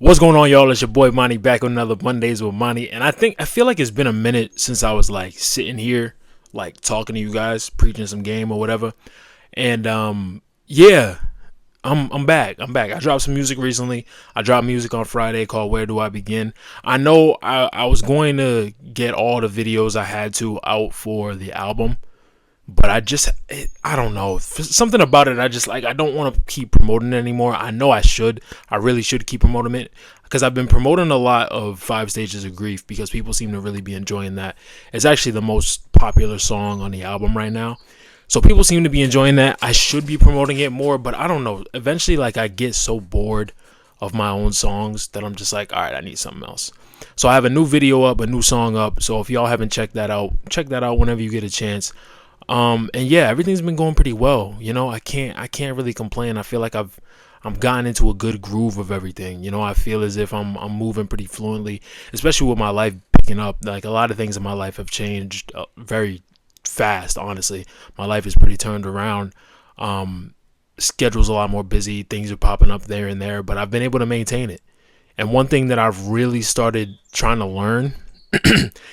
What's going on, y'all? It's your boy Monty back on another Mondays with Monty, and I feel like it's been a minute since I was like sitting here, like talking to you guys, preaching some game or whatever. And yeah, I'm back. I'm back. I dropped some music recently. I dropped music on Friday called "Where Do I Begin." I know I was going to get all the videos I had to out for the album, but I don't know, something about it. I don't want to keep promoting it anymore. I know I really should keep promoting it because I've been promoting a lot of Five Stages of Grief because people seem to really be enjoying that. It's actually the most popular song on the album right now, so people seem to be enjoying that. I should be promoting it more, but I don't know, eventually like I get so bored of my own songs that I'm just like, all right, I need something else. So I have a new video up, a new song up, so if y'all haven't checked that out, check that out whenever you get a chance. And yeah, everything's been going pretty well. I can't really complain. I feel like I'm gotten into a good groove of everything. I feel as if I'm moving pretty fluently, especially with my life picking up. Like a lot of things in my life have changed very fast. Honestly, my life is pretty turned around. Schedule's a lot more busy. Things are popping up there and there, but I've been able to maintain it. And one thing that I've really started trying to learn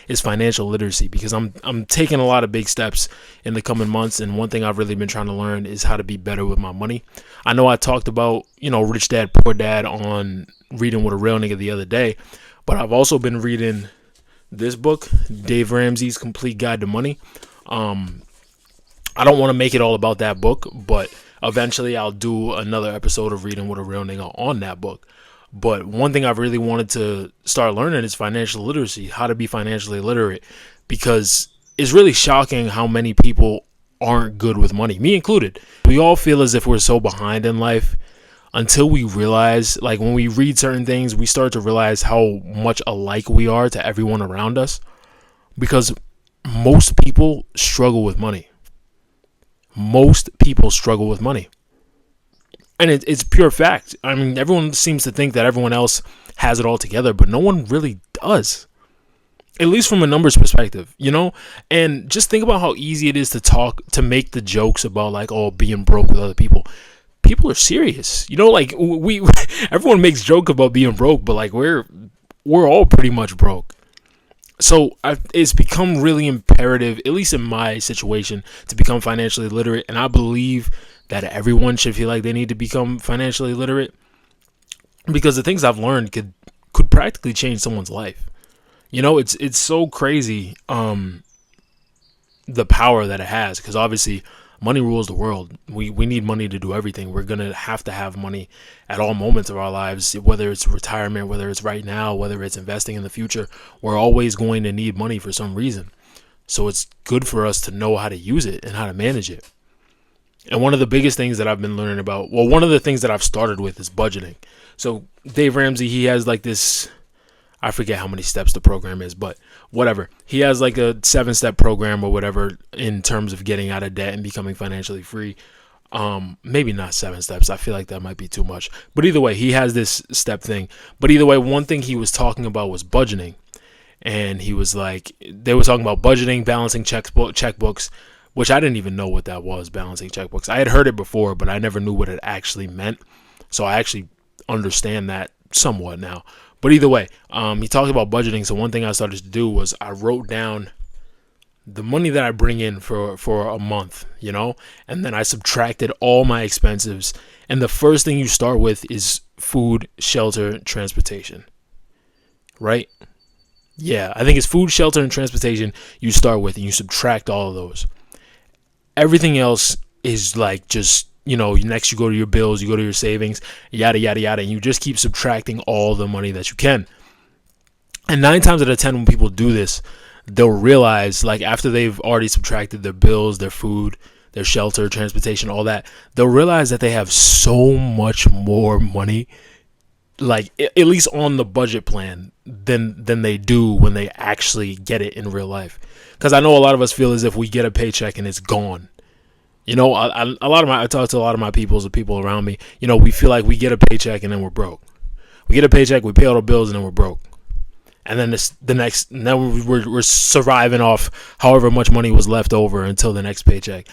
is financial literacy, because I'm taking a lot of big steps in the coming months, and one thing I've really been trying to learn is how to be better with my money. I know I talked about Rich Dad Poor Dad on Reading with a Real Nigga the other day, but I've also been reading this book, Dave Ramsey's Complete Guide to Money. I don't want to make it all about that book, but eventually I'll do another episode of Reading with a Real Nigga on that book. But one thing I've really wanted to start learning is financial literacy, how to be financially literate, because it's really shocking how many people aren't good with money, me included. We all feel as if we're so behind in life until we realize, like when we read certain things, we start to realize how much alike we are to everyone around us, because most people struggle with money. Most people struggle with money. And it's pure fact. I mean, everyone seems to think that everyone else has it all together, but no one really does. At least from a numbers perspective, And just think about how easy it is to make the jokes about like, oh, being broke with other people. People are serious, like we everyone makes joke about being broke, but like we're all pretty much broke. So it's become really imperative, at least in my situation, to become financially literate. And I believe that everyone should feel like they need to become financially literate, because the things I've learned could practically change someone's life. It's so crazy, the power that it has, because obviously money rules the world. We need money to do everything. We're going to have money at all moments of our lives, whether it's retirement, whether it's right now, whether it's investing in the future. We're always going to need money for some reason. So it's good for us to know how to use it and how to manage it. And one of the biggest things that I've been learning about, one of the things that I've started with is budgeting. So Dave Ramsey, he has like this, I forget how many steps the program is, but whatever. He has like a 7-step program or whatever in terms of getting out of debt and becoming financially free. Maybe not 7 steps. I feel like that might be too much. But either way, he has this step thing. But either way, one thing he was talking about was budgeting. And he was like, they were talking about budgeting, balancing checkbooks, which I didn't even know what that was, balancing checkbooks. I had heard it before, but I never knew what it actually meant. So I actually understand that somewhat now. But either way, he talked about budgeting. So one thing I started to do was I wrote down the money that I bring in for a month, and then I subtracted all my expenses. And the first thing you start with is food, shelter, transportation, right? Yeah, I think it's food, shelter, and transportation you start with, and you subtract all of those. Everything else is like just, next you go to your bills, you go to your savings, yada, yada, yada, and you just keep subtracting all the money that you can. And 9 times out of 10, when people do this, they'll realize, like after they've already subtracted their bills, their food, their shelter, transportation, all that, they'll realize that they have so much more money, like at least on the budget plan, than they do when they actually get it in real life. Because I know a lot of us feel as if we get a paycheck and it's gone. I talk to a lot of my the people around me. We feel like we get a paycheck and then we're broke. We get a paycheck, we pay all the bills, and then we're broke. And then we're surviving off however much money was left over until the next paycheck.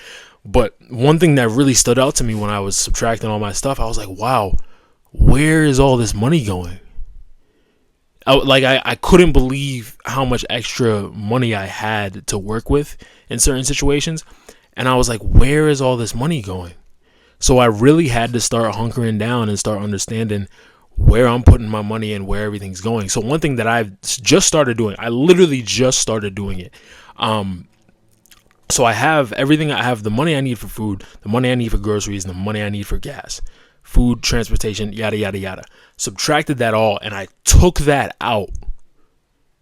But one thing that really stood out to me when I was subtracting all my stuff, I was like, wow, where is all this money going? I couldn't believe how much extra money I had to work with in certain situations. And I was like, where is all this money going? So I really had to start hunkering down and start understanding where I'm putting my money and where everything's going. So one thing that I've just started doing, I literally just started doing it. So I have everything. I have the money I need for food, the money I need for groceries, and the money I need for gas, food, transportation, yada, yada, yada. Subtracted that all, and I took that out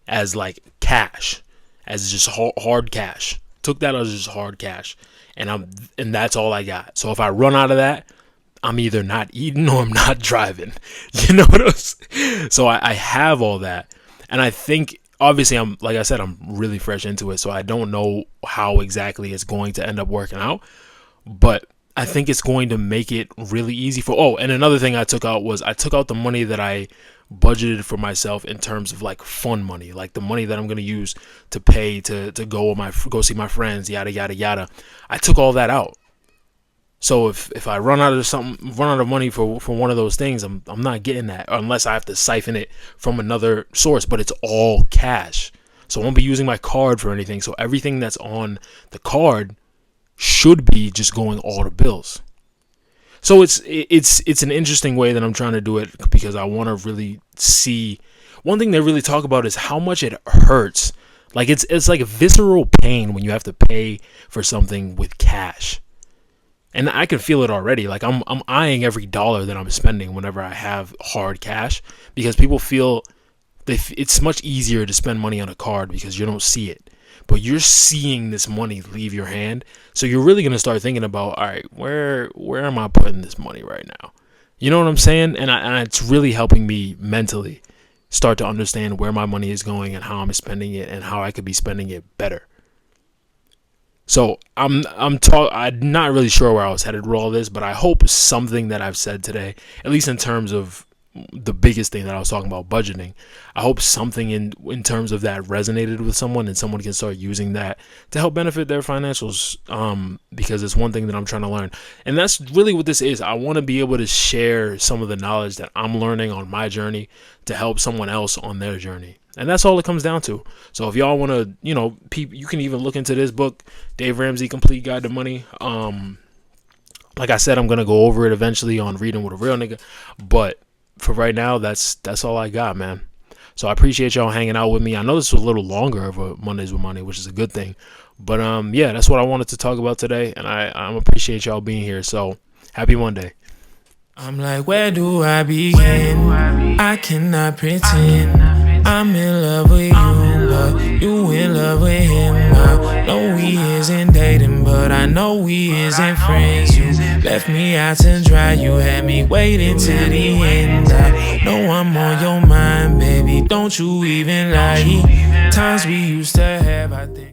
as like cash, as just hard cash. Took that as just hard cash. And that's all I got. So if I run out of that, I'm either not eating or I'm not driving. You know what I'm saying? So I have all that. And I think, obviously, like I said, I'm really fresh into it. So I don't know how exactly it's going to end up working out. But I think it's going to make it really easy and another thing I took out was I took out the money that I budgeted for myself in terms of like fun money, like the money that I'm going to use to pay to go see my friends, yada, yada, yada. I took all that out. So if I run out of money for one of those things, I'm not getting that unless I have to siphon it from another source, but it's all cash. So I won't be using my card for anything. So everything that's on the card should be just going all to bills. So it's an interesting way that I'm trying to do it because I want to really see. One thing they really talk about is how much it hurts. Like it's like a visceral pain when you have to pay for something with cash. And I can feel it already. Like I'm eyeing every dollar that I'm spending whenever I have hard cash because people feel it's much easier to spend money on a card because you don't see it. But you're seeing this money leave your hand. So you're really going to start thinking about, all right, where am I putting this money right now? You know what I'm saying? And it's really helping me mentally start to understand where my money is going and how I'm spending it and how I could be spending it better. So I'm not really sure where I was headed with all this, but I hope something that I've said today, at least in terms of the biggest thing that I was talking about, budgeting, I hope something in terms of that resonated with someone and someone can start using that to help benefit their financials, because it's one thing that I'm trying to learn. And that's really what this is. I want to be able to share some of the knowledge that I'm learning on my journey to help someone else on their journey. And that's all it comes down to. So if y'all want to, you can even look into this book, Dave Ramsey, Complete Guide to Money. Like I said, I'm going to go over it eventually on Reading with a Real Nigga. But for right now, that's all I got, man. So I appreciate y'all hanging out with me. I know this was a little longer of a Mondays with Money, which is a good thing. But yeah, that's what I wanted to talk about today. And I appreciate y'all being here. So happy Monday. I'm like, where do I begin? I cannot pretend I'm in love with you, but you in love with him. I know we isn't dating, but I know we isn't friends. You left me out to dry, you had me waiting till the end. I know I'm on your mind, baby, don't you even lie. Times we used to have, I think.